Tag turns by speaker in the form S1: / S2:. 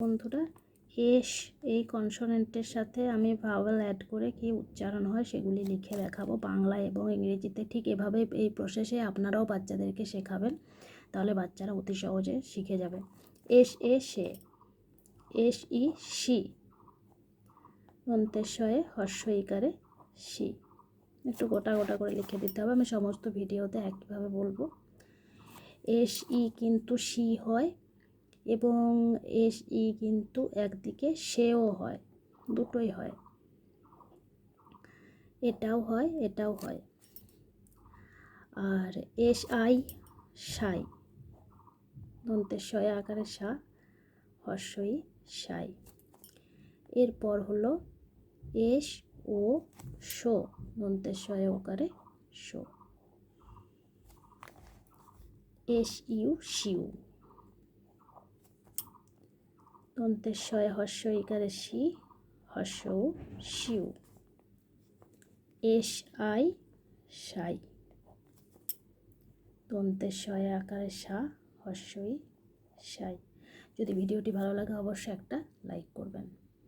S1: বন্ধুরা, এস এই কনসোনেন্টের সাথে আমি ভাওয়েল অ্যাড করে কি উচ্চারণ হয় সেগুলি লিখে দেখাবো বাংলা এবং ইংরেজিতে। ঠিক এভাবে এই প্রসেসে আপনারাও বাচ্চাদেরকে শেখাবেন, তাহলে বাচ্চারা অতি সহজে শিখে যাবে। এস এ সে, এস ই সি, অন্ত্যেশ্বয়ে হর্ষ ইকারে সি। একটু গোটা গোটা করে লিখে দিতে হবে, আমি সমস্ত ভিডিওতে একইভাবে বলবো। এস ই কিন্তু সি হয় এবং এস ই কিন্তু একদিকে সেও হয়, দুটোই হয়, এটাও হয় এটাও হয়। আর এস আই সাই, দন্তেশ্বয় আকারে সা, হর্ষই সাই। এরপর হলো এস ও শো, দন্তেশ্বয় ওকারে শো। এস ইউ শিউ, দন্তেশ্বয় হর্ষ ইকারে শি, হর্ষৌ শিউ। এস আই সাই, দন্তেশ্বয় আকারে সা, হর্ষই সাই। যদি ভিডিওটি ভালো লাগে অবশ্যই একটা লাইক করবেন।